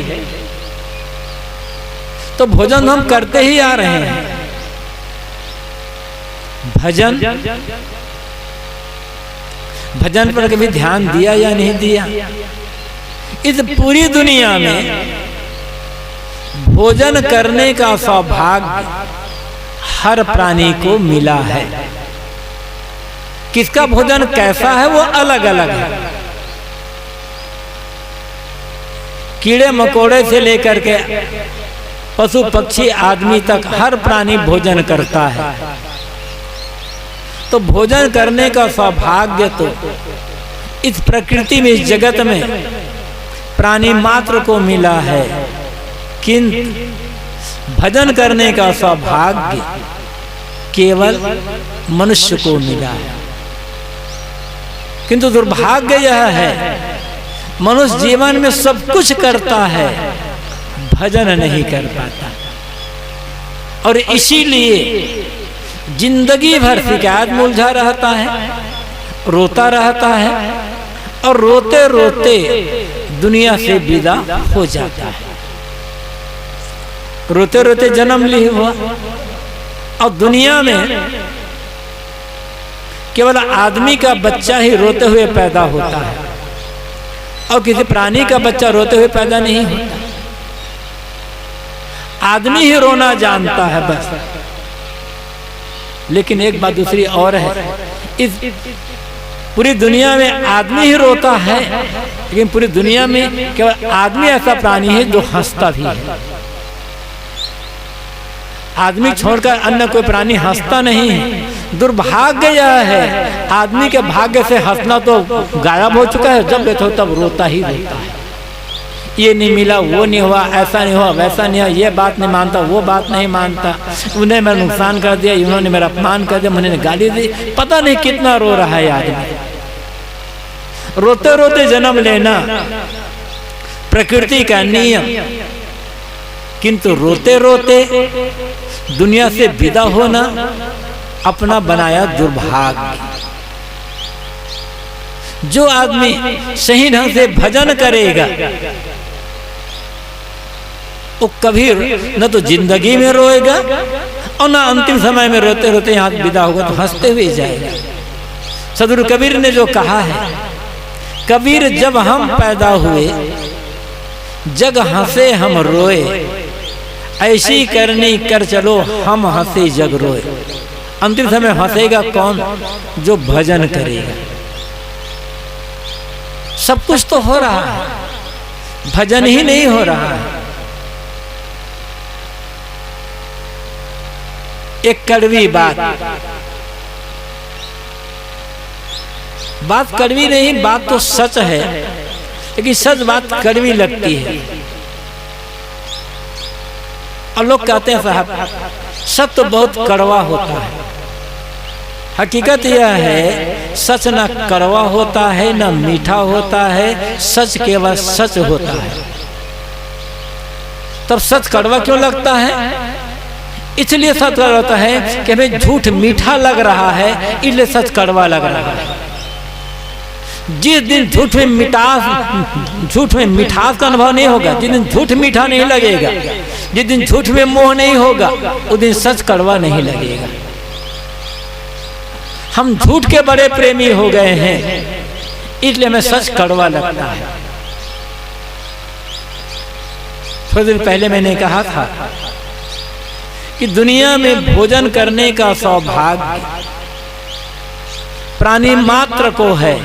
तो भोजन हम करते ही आ रहे हैं। भजन पर कभी ध्यान दिया या नहीं दिया? इस पूरी दुनिया में भोजन करने का सौभाग्य हर प्राणी को मिला है। किसका भोजन कैसा है वो अलग अलग है। कीड़े मकोड़े से लेकर के पशु पक्षी आदमी तक हर प्राणी भोजन करता है। तो भोजन करने का सौभाग्य तो इस प्रकृति में, इस जगत में प्राणी मात्र को मिला है, किंतु भजन करने का सौभाग्य केवल मनुष्य को मिला है। किंतु दुर्भाग्य यह है, मनुष्य जीवन में सब कुछ करता है, भजन नहीं कर पाता। और इसीलिए जिंदगी भर शिकायत में उलझा रहता है, रोता रहता है, और रोते रोते दुनिया से विदा हो जाता है। रोते रोते जन्म लिया हुआ, और दुनिया में केवल आदमी का बच्चा ही रोते हुए पैदा होता है, और किसी प्राणी का बच्चा रोते हुए पैदा नहीं होता। आदमी ही रोना जानता है बस। लेकिन एक बात दूसरी और है, इस पूरी दुनिया में आदमी ही रोता है, लेकिन पूरी दुनिया में केवल आदमी ऐसा प्राणी है जो हंसता भी है। आदमी छोड़कर अन्य कोई प्राणी हंसता नहीं है। दुर्भाग्य यह है, आदमी के भाग्य से हंसना तो गायब हो चुका है। जब देखो तब रोता ही रोता है। ये नहीं मिला, वो नहीं हुआ, ऐसा नहीं हुआ, वैसा नहीं हुआ, ये बात नहीं मानता, वो बात नहीं मानता, उन्हें मेरा नुकसान कर दिया, उन्होंने मेरा अपमान कर दिया, मैंने गाली दी। पता नहीं कितना रो रहा है आदमी। रोते रोते जन्म लेना प्रकृति का नियम, किंतु रोते रोते दुनिया से विदा होना अपना बनाया दुर्भाग्य। जो आदमी सही ढंग से भजन करेगा वो कभी न तो जिंदगी में रोएगा और न अंतिम समय में रोते रोते हाथ विदा होगा तो हंसते हुए जाएगा। सदगुरु कबीर ने जो कहा है, कबीर जब हम पैदा हुए जग हंसे हम रोए, ऐसी करनी कर चलो हम हंसे जग रोए। अंतिम समय हंसेगा कौन? जो भजन करेगा। सब कुछ तो हो रहा है, भजन ही नहीं हो रहा है। एक कड़वी बात कड़वी नहीं, बात तो सच है, लेकिन सच बात कड़वी लगती है। और लोग कहते हैं साहब सच तो बहुत कड़वा होता है। हकीकत यह है सच ना कड़वा होता है ना मीठा होता है, सच केवल सच होता है। तब सच कड़वा क्यों लगता है? इसलिए सच कड़वा होता है कि हमें झूठ मीठा लग रहा है, इसलिए सच कड़वा लग रहा है। जिस दिन झूठ में मिठास का अनुभव नहीं होगा, जिस दिन झूठ मीठा नहीं लगेगा, जिस दिन झूठ में मोह नहीं होगा, उस दिन सच कड़वा नहीं लगेगा। हम झूठ के बड़े प्रेमी हो गए हैं, इसलिए हमें सच कड़वा लगता है। थोड़ी देर पहले मैंने कहा था कि दुनिया में भोजन करने का सौभाग्य प्राणी मात्र को है।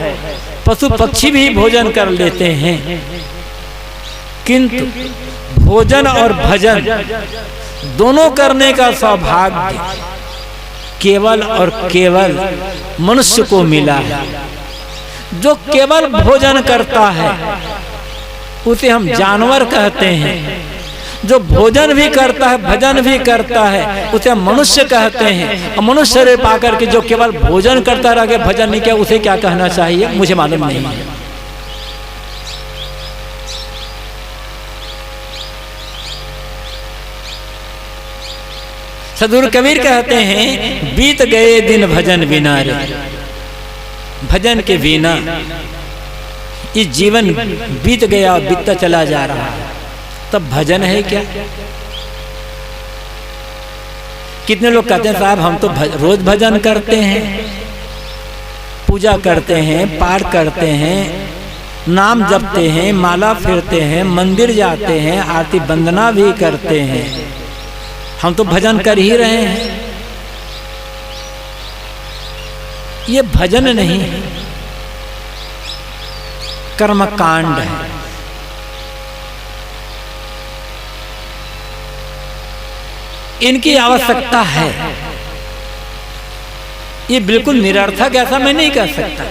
पशु पक्षी भी भोजन कर लेते हैं, किंतु भोजन और भजन दोनों करने का सौभाग्य केवल और केवल मनुष्य को मिला है। जो केवल भोजन करता है उसे हम जानवर कहते हैं, जो भोजन भी करता है भजन भी करता है उसे हम मनुष्य कहते हैं। और मनुष्य शरीर पाकर के जो केवल भोजन करता रह गया, भजन नहीं किया, उसे क्या कहना चाहिए मुझे मालूम नहीं है। सदगुरु कबीर कहते हैं बीत गए दिन भजन बिना रे। भजन के बिना ये जीवन बीत गया, बीतता चला जा रहा है, तब भजन है क्या? कितने लोग कहते हैं साहब हम तो रोज भजन करते हैं, पूजा करते हैं, पाठ करते हैं, नाम जपते हैं, माला फेरते हैं, मंदिर जाते हैं, आरती वंदना भी करते हैं, हम तो भजन कर ही रहे हैं। ये भजन नहीं है, कर्मकांड है। इनकी आवश्यकता है, ये बिल्कुल निरर्थक ऐसा मैं नहीं कह सकता।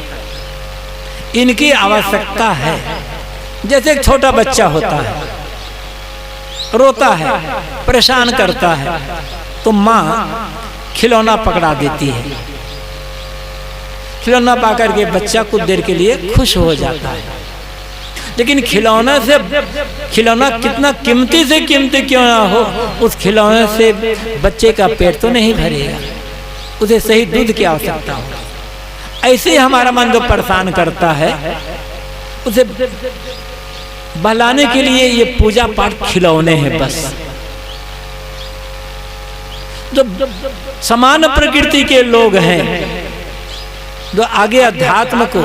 इनकी आवश्यकता है। जैसे एक छोटा बच्चा होता है, रोता है, परेशान करता है, तो माँ खिलौना पकड़ा देती है। खिलौना पाकर के बच्चा कुछ देर के लिए खुश हो जाता है। लेकिन खिलौना कितना कीमती से कीमती क्यों ना हो, उस खिलौने से बच्चे का पेट तो नहीं भरेगा, उसे सही दूध की आवश्यकता हो। ऐसे ही हमारा मन जो परेशान करता है, उसे बहलाने के लिए ये पूजा पाठ खिलौने हैं बस। जो समान प्रकृति के लोग हैं, जो आगे अध्यात्म को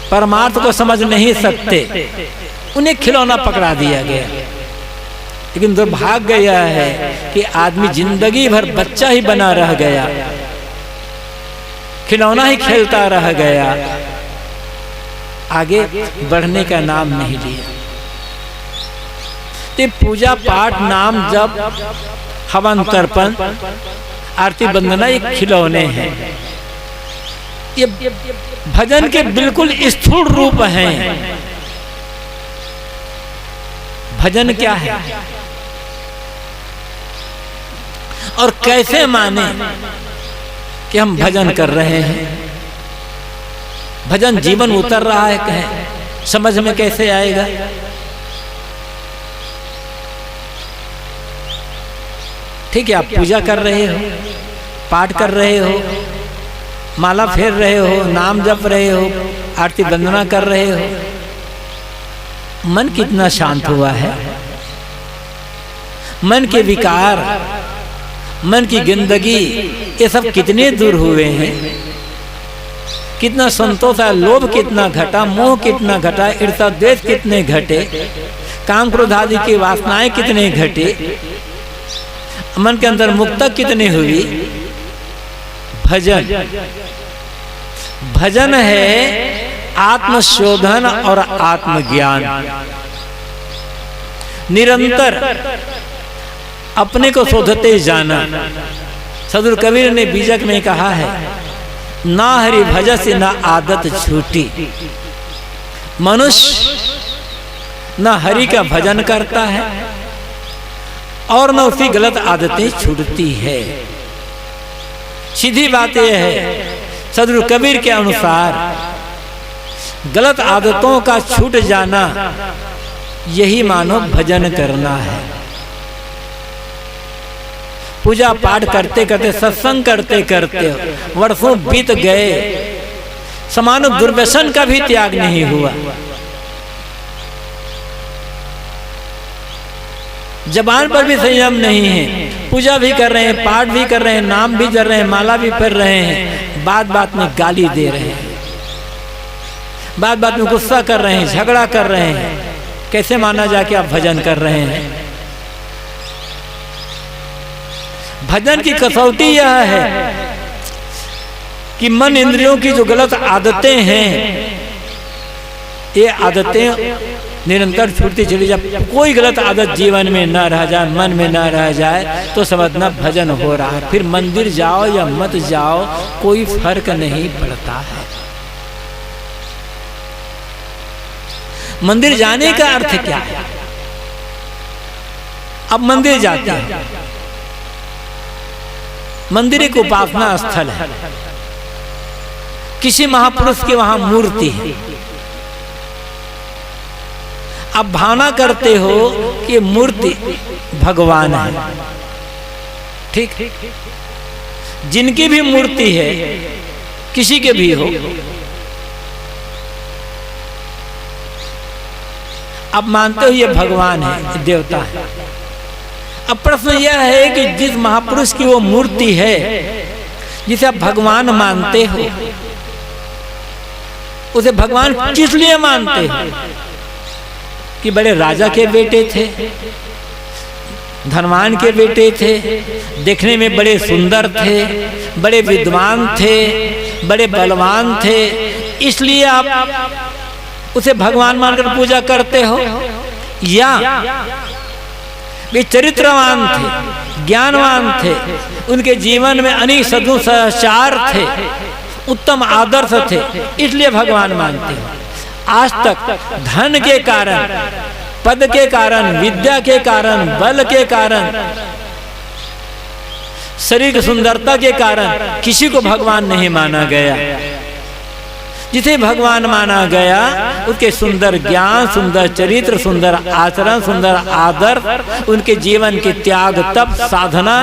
परमार्थ को समझ नहीं सकते, उन्हें खिलौना पकड़ा दिया गया। लेकिन दुर्भाग्य यह है कि आदमी जिंदगी भर बच्चा ही बना रह गया, खिलौना ही खेलता रह गया, आगे बढ़ने का नाम नहीं लिया। तो पूजा पाठ नाम जब हवन तर्पण आरती वंदना ये खिलौने हैं। ये भजन के बिल्कुल स्थूल रूप हैं। भजन क्या है और कैसे माने कि हम भजन कर रहे हैं? भजन जीवन उतर रहा है, कहें समझ में कैसे आएगा? ठीक है, आप पूजा कर रहे हो, पाठ कर रहे हो, माला फेर रहे हो, नाम जप रहे हो, आरती वंदना कर रहे हो, मन कितना शांत हुआ है? मन के विकार, मन की गंदगी, ये सब कितने दूर हुए हैं? कितना संतोष है, लोभ कितना घटा, मोह कितना घटा, ईर्ष्या द्वेष कितने घटे, काम क्रोध आदि की वासनाएं कितने घटे, मन के अंदर मुक्ता कितनी हुई? भजन, भजन है आत्मशोधन और आत्मज्ञान। निरंतर अपने को शोधते जाना। सदगुरु कबीर ने बीजक में कहा है, ना हरि भजस न आदत छूटी। मनुष्य न हरि का भजन करता है और न उसकी गलत आदतें छूटती है। सीधी बात यह है, सदगुरु कबीर के अनुसार गलत आदतों का छूट जाना यही मानो भजन करना है। पूजा पाठ करते करते, सत्संग करते करते वर्षों बीत गए, समानो दुर्व्यसन का भी त्याग नहीं हुआ। जबान पर भी संयम नहीं है, पूजा भी कर रहे हैं, पाठ भी कर रहे हैं, नाम भी कर रहे हैं, माला भी पढ़ रहे हैं, बात बात में गाली दे रहे हैं, बात बात में गुस्सा कर रहे हैं, झगड़ा कर रहे हैं। कैसे माना जाए कि आप भजन कर रहे हैं? भजन की कसौटी यह है कि मन इंद्रियों की जो गलत आदतें हैं, ये आदतें निरंतर छूटती चली जाए। कोई गलत आदत जीवन में न रह जाए, मन में न रह जाए, तो समझना भजन हो रहा है। फिर मंदिर जाओ या मत जाओ, कोई फर्क नहीं पड़ता है। मंदिर जाने का अर्थ क्या है? अब मंदिर जाते हैं, मंदिर एक उपासना स्थल है, किसी महापुरुष की वहां मूर्ति है। आप भावना करते हो कि मूर्ति भगवान है, ठीक? जिनकी भी मूर्ति है, किसी के भी हो, आप मानते हो ये भगवान है, देवता है। अब प्रश्न यह है कि जिस महापुरुष की वो मूर्ति है, जिसे आप भगवान मानते हो, उसे भगवान किस लिए मानते हो? कि बड़े राजा के बेटे थे, धनवान के बेटे थे, देखने में बड़े सुंदर थे, बड़े विद्वान थे, बड़े बलवान थे, इसलिए आप उसे भगवान मानकर पूजा करते हो? या वे चरित्रवान थे, ज्ञानवान थे, उनके जीवन में अनेक सदुचार थे, उत्तम आदर्श थे, इसलिए भगवान मानते हो? आज तक धन के कारण, पद के कारण, विद्या के कारण, बल के कारण, शरीर की सुंदरता के कारण किसी को भगवान नहीं माना गया। जिसे भगवान माना गया, उसके सुंदर ज्ञान, सुंदर चरित्र, सुंदर आचरण, सुंदर आदर्श, उनके जीवन के त्याग, तप, साधना,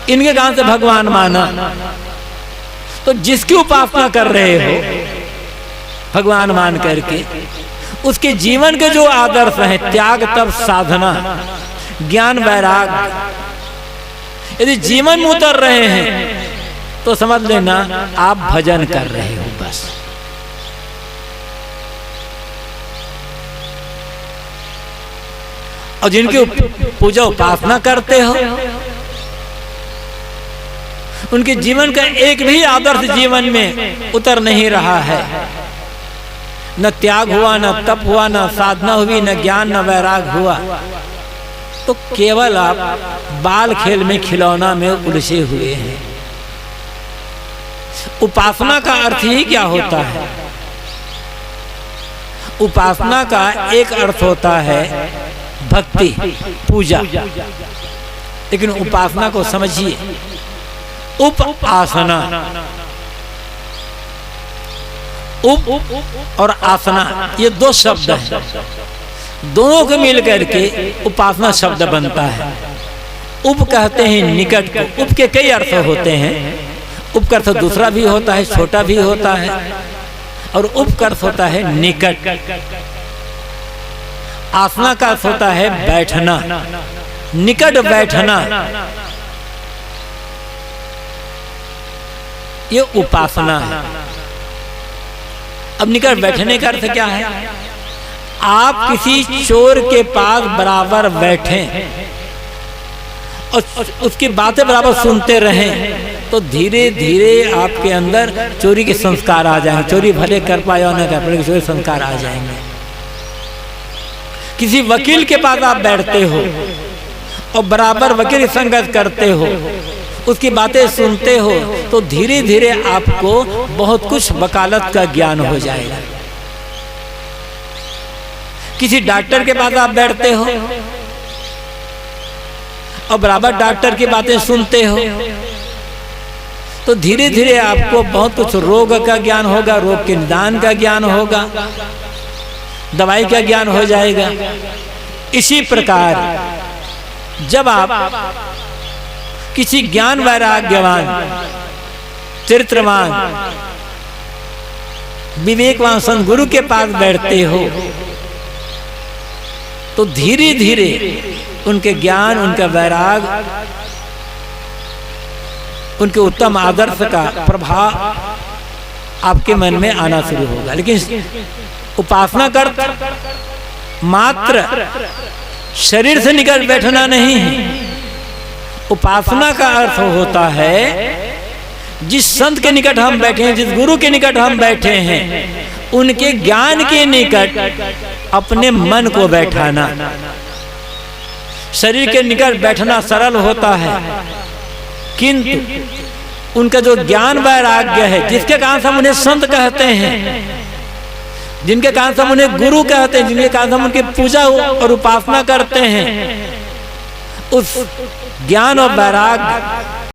इनके कारण से भगवान माना। तो जिसकी उपासना कर रहे हो भगवान मान करके, उसके जीवन के जो आदर्श हैं, त्याग, तप, साधना, ज्ञान, वैराग्य, यदि जीवन में उतर रहे हैं तो समझ लेना आप भजन कर रहे हो बस। और जिनकी पूजा उपासना करते हो, उनके जीवन का एक भी आदर्श जीवन में उतर नहीं रहा है। न त्याग हुआ, न तप हुआ, न साधना हुई, न ज्ञान, न वैराग हुआ। तो केवल आप बाल खेल में खिलौना में उलझे हुए हैं। उपासना का अर्थ ही क्या होता है? उपासना का एक अर्थ होता है भक्ति, पूजा। लेकिन उपासना को समझिए, उपासना, उप और आसना ये दो शब्द हैं, दोनों को मिल करके उपासना शब्द बनता है। उप कहते हैं निकट को। उप के कई अर्थ होते हैं। उप का अर्थ दूसरा भी होता है, छोटा भी होता है, और उप का अर्थ होता है निकट। आसना का अर्थ होता है बैठना, निकट बैठना, ये उपासना है। अब निकट बैठने का अर्थ क्या है? आप किसी चोर के पास बराबर बैठें और उसकी बातें बराबर सुनते रहें तो धीरे धीरे आपके अंदर चोरी के संस्कार आ जाएंगे। चोरी भले कर पाए और न कर पाए, चोरी संस्कार आ जाएंगे। किसी वकील के पास आप बैठते हो और बराबर वकील की संगत करते हो, उसकी बातें सुनते हो, तो धीरे धीरे आपको बहुत कुछ वकालत का ज्ञान हो जाएगा। किसी डॉक्टर के पास आप बैठते हो और बराबर डॉक्टर की बातें सुनते हो, तो धीरे धीरे आपको बहुत कुछ रोग का ज्ञान होगा, रोग के निदान का ज्ञान होगा, दवाई का ज्ञान हो जाएगा। इसी प्रकार जब आप किसी ज्ञान वैराग्यवान, चरित्रवान, विवेकवान संत गुरु के पास बैठते हो तो धीरे धीरे उनके ज्ञान, उनका वैराग, उनके उत्तम आदर्श का प्रभाव आपके मन में आना शुरू होगा। लेकिन उपासना कर मात्र शरीर से निकल बैठना नहीं है। उपासना का अर्थ होता है जिस संत के निकट हम बैठे हैं, जिस गुरु के निकट हम बैठे हैं, उनके ज्ञान के निकट अपने मन को बैठाना। शरीर के निकट बैठना सरल होता है, किंतु उनका जो ज्ञान वैराग्य है, जिसके कारण से हम उन्हें संत कहते हैं, जिनके कारण से हम उन्हें गुरु कहते हैं, जिनके कारण से हम उनकी पूजा और उपासना करते हैं, उस ज्ञान और वैराग्य